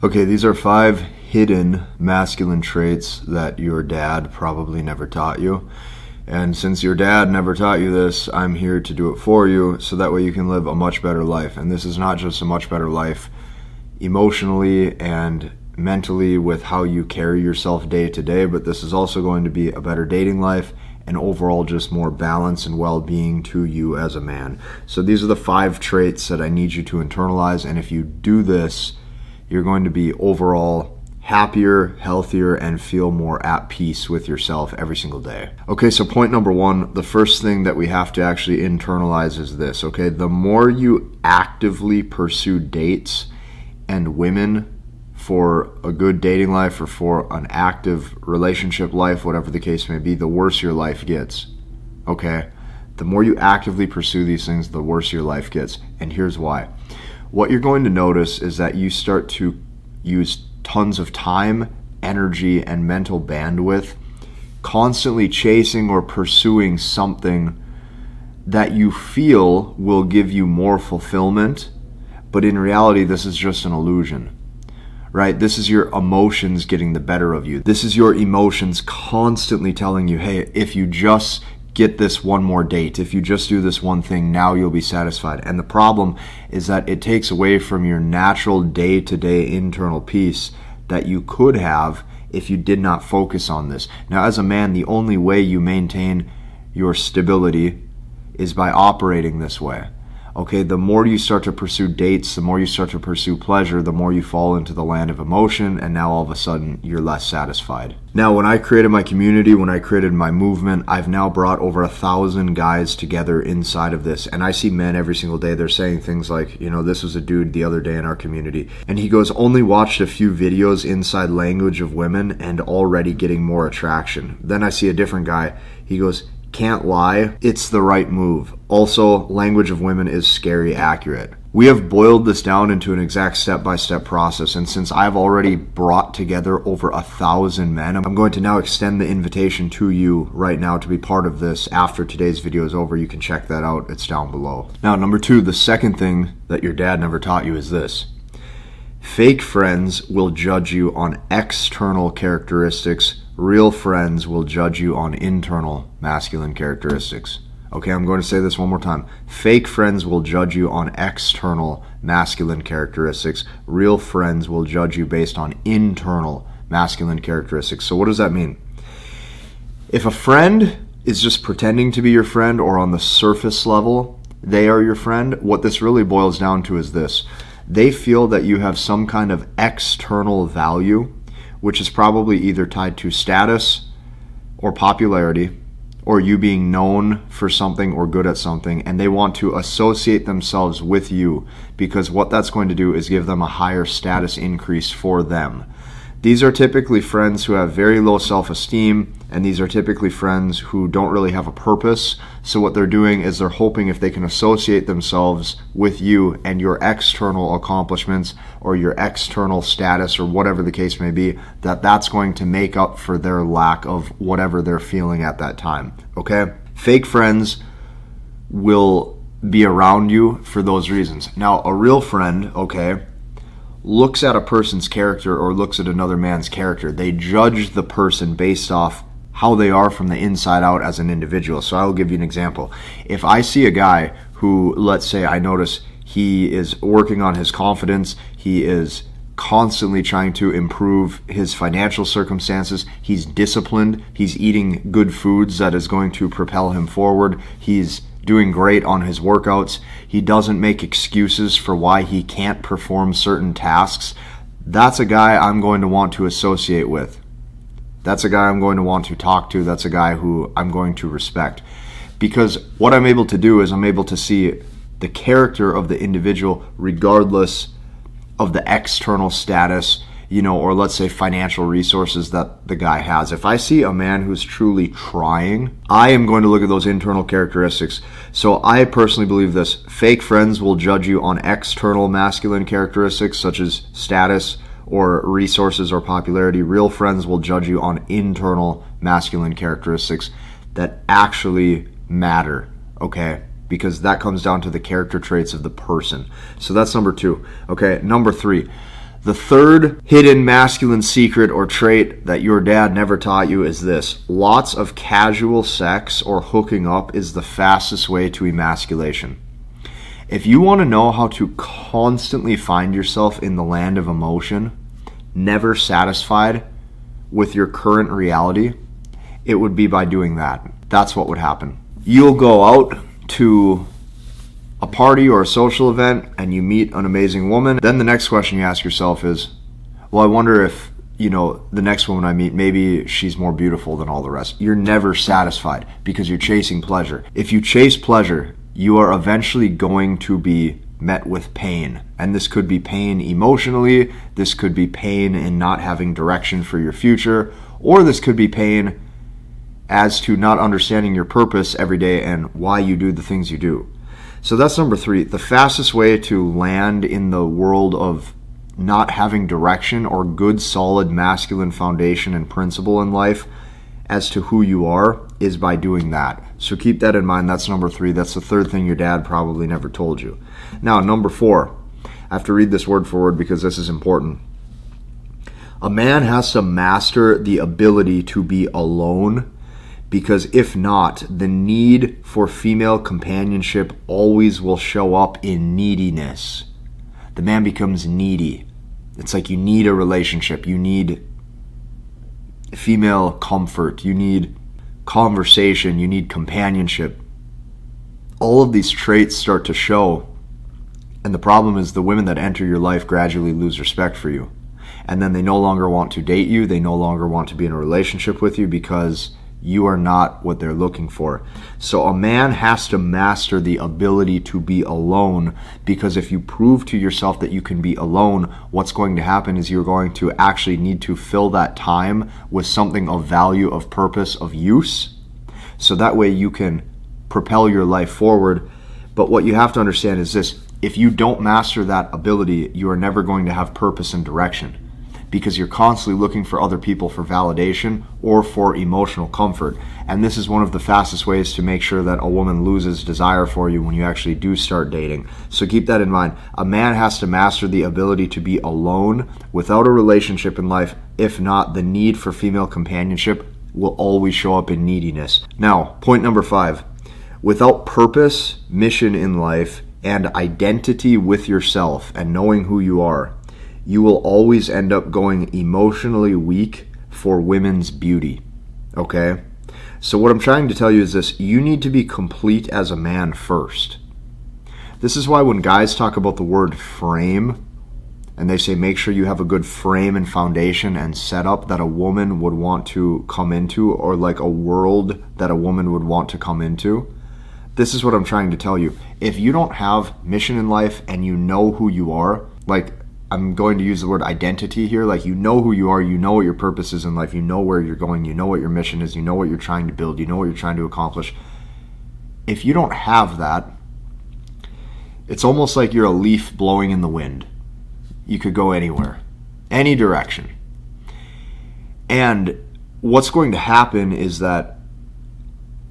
Okay, these are 5 hidden masculine traits that your dad probably never taught you. And since your dad never taught you this, I'm here to do it for you so that way you can live a much better life. And this is not just a much better life emotionally and mentally with how you carry yourself day to day, but this is also going to be a better dating life and overall just more balance and well-being to you as a man. So these are the 5 traits that I need you to internalize, and if you do this, you're going to be overall happier, healthier, and feel more at peace with yourself every single day. Okay, so point number 1, the first thing that we have to actually internalize is this, okay? The more you actively pursue dates and women for a good dating life or for an active relationship life, whatever the case may be, the worse your life gets, okay? The more you actively pursue these things, the worse your life gets, and here's why. What you're going to notice is that you start to use tons of time, energy, and mental bandwidth constantly chasing or pursuing something that you feel will give you more fulfillment, but in reality, this is just an illusion. Right? This is your emotions getting the better of you. This is your emotions constantly telling you, hey, if you just get this one more date, if you just do this one thing, now you'll be satisfied. And the problem is that it takes away from your natural day-to-day internal peace that you could have if you did not focus on this. Now, as a man, the only way you maintain your stability is by operating this way. Okay, the more you start to pursue dates, the more you start to pursue pleasure, the more you fall into the land of emotion, and now all of a sudden you're less satisfied. Now, when I created my community, when I created my movement, I've now brought over 1,000 guys together inside of this, and I see men every single day. They're saying things like, you know, this was a dude the other day in our community, and he goes, only watched a few videos inside language of women and already getting more attraction. Then I see a different guy, he goes, can't lie, it's the right move. Also, language of women is scary accurate. We have boiled this down into an exact step-by-step process, and since I've already brought together over 1,000 men, I'm going to now extend the invitation to you right now to be part of this. After today's video is over, you can check that out. It's down below. Now, number 2, the second thing that your dad never taught you is this. Fake friends will judge you on external characteristics. Real friends will judge you on internal masculine characteristics. Okay, I'm going to say this one more time. Fake friends will judge you on external masculine characteristics. Real friends will judge you based on internal masculine characteristics. So what does that mean? If a friend is just pretending to be your friend, or on the surface level, they are your friend, what this really boils down to is this. They feel that you have some kind of external value, which is probably either tied to status or popularity, or you being known for something or good at something, and they want to associate themselves with you because what that's going to do is give them a higher status increase for them. These are typically friends who have very low self-esteem, and these are typically friends who don't really have a purpose. So what they're doing is they're hoping if they can associate themselves with you and your external accomplishments or your external status or whatever the case may be, that that's going to make up for their lack of whatever they're feeling at that time. Okay? Fake friends will be around you for those reasons. Now, a real friend, okay, looks at a person's character or looks at another man's character. They judge the person based off how they are from the inside out as an individual. So I'll give you an example. If I see a guy who, let's say I notice he is working on his confidence, he is constantly trying to improve his financial circumstances, he's disciplined, he's eating good foods that is going to propel him forward, he's doing great on his workouts, he doesn't make excuses for why he can't perform certain tasks, that's a guy I'm going to want to associate with. That's a guy I'm going to want to talk to. That's a guy who I'm going to respect. Because what I'm able to do is I'm able to see the character of the individual regardless of the external status, you know, or let's say financial resources that the guy has. If I see a man who's truly trying, I am going to look at those internal characteristics. So I personally believe this. Fake friends will judge you on external masculine characteristics such as status or resources or popularity. Real friends will judge you on internal masculine characteristics that actually matter, okay? Because that comes down to the character traits of the person. So that's number 2. Okay, number 3. The third hidden masculine secret or trait that your dad never taught you is this: lots of casual sex or hooking up is the fastest way to emasculation. If you want to know how to constantly find yourself in the land of emotion, never satisfied with your current reality, it would be by doing that. That's what would happen. You'll go out to a party or a social event and you meet an amazing woman. Then the next question you ask yourself is, well, I wonder if, the next woman I meet, maybe she's more beautiful than all the rest. You're never satisfied because you're chasing pleasure. If you chase pleasure, you are eventually going to be met with pain. And this could be pain emotionally, this could be pain in not having direction for your future, or this could be pain as to not understanding your purpose every day and why you do the things you do. So that's number 3. The fastest way to land in the world of not having direction or good, solid, masculine foundation and principle in life as to who you are is by doing that. So keep that in mind. That's number 3. That's the third thing your dad probably never told you. Now, number 4. I have to read this word for word because this is important. A man has to master the ability to be alone, because if not, the need for female companionship always will show up in neediness. The man becomes needy. It's like you need a relationship. You need female comfort. You need conversation. You need companionship. All of these traits start to show. And the problem is the women that enter your life gradually lose respect for you. And then they no longer want to date you. They no longer want to be in a relationship with you because you are not what they're looking for. So a man has to master the ability to be alone, because if you prove to yourself that you can be alone, what's going to happen is you're going to actually need to fill that time with something of value, of purpose, of use. So that way you can propel your life forward. But what you have to understand is this: if you don't master that ability, you are never going to have purpose and direction, because you're constantly looking for other people for validation or for emotional comfort. And this is one of the fastest ways to make sure that a woman loses desire for you when you actually do start dating. So keep that in mind. A man has to master the ability to be alone without a relationship in life. If not, the need for female companionship will always show up in neediness. Now, point number 5. Without purpose, mission in life, and identity with yourself and knowing who you are, you will always end up going emotionally weak for women's beauty, okay? So what I'm trying to tell you is this: you need to be complete as a man first. This is why when guys talk about the word frame, and they say make sure you have a good frame and foundation and setup that a woman would want to come into, or like a world that a woman would want to come into, this is what I'm trying to tell you. If you don't have mission in life and you know who you are, like, I'm going to use the word identity here, like you know who you are, you know what your purpose is in life, you know where you're going, you know what your mission is, you know what you're trying to build, you know what you're trying to accomplish. If you don't have that, it's almost like you're a leaf blowing in the wind. You could go anywhere, any direction. And what's going to happen is that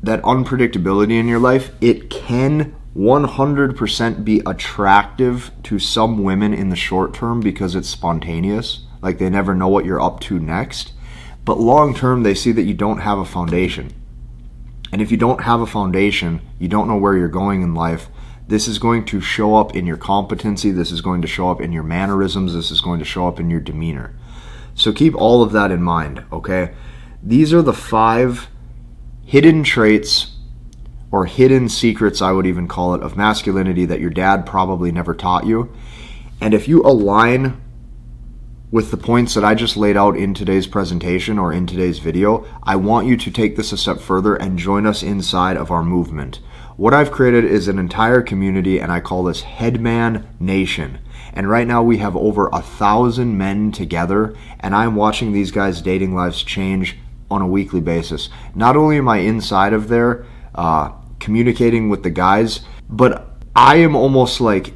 unpredictability in your life, it can 100% be attractive to some women in the short term because it's spontaneous, like they never know what you're up to next. But long term, they see that you don't have a foundation. And if you don't have a foundation, you don't know where you're going in life, this is going to show up in your competency, this is going to show up in your mannerisms, this is going to show up in your demeanor. So keep all of that in mind, okay? These are the 5 hidden traits, or hidden secrets, I would even call it, of masculinity that your dad probably never taught you. And if you align with the points that I just laid out in today's presentation or in today's video, I want you to take this a step further and join us inside of our movement. What I've created is an entire community, and I call this Headman Nation. And right now we have over 1,000 men together, and I'm watching these guys' dating lives change on a weekly basis. Not only am I inside of there, communicating with the guys, but I am almost like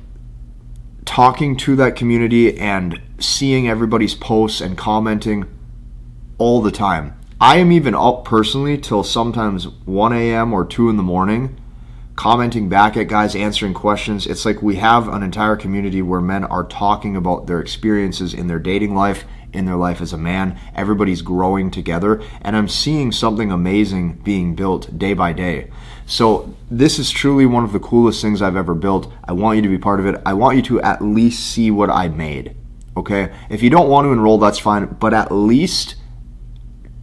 talking to that community and seeing everybody's posts and commenting all the time. I am even up personally till sometimes 1 a.m. or 2 in the morning commenting back at guys, answering questions. It's like we have an entire community where men are talking about their experiences in their dating life, in their life as a man. Everybody's growing together, and I'm seeing something amazing being built day by day. So this is truly one of the coolest things I've ever built. I want you to be part of it. I want you to at least see what I made, okay? If you don't want to enroll, that's fine, but at least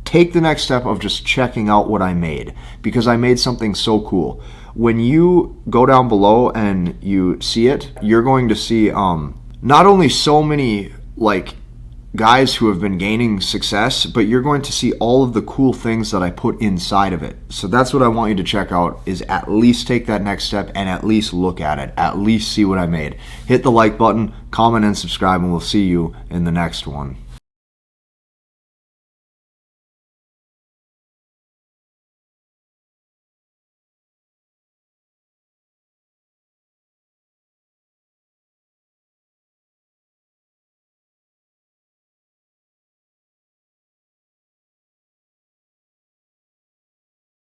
take the next step of just checking out what I made, because I made something so cool. When you go down below and you see it, you're going to see not only so many like guys who have been gaining success, but you're going to see all of the cool things that I put inside of it. So that's what I want you to check out, is at least take that next step and at least look at it, at least see what I made. Hit the like button, comment, and subscribe, and we'll see you in the next one.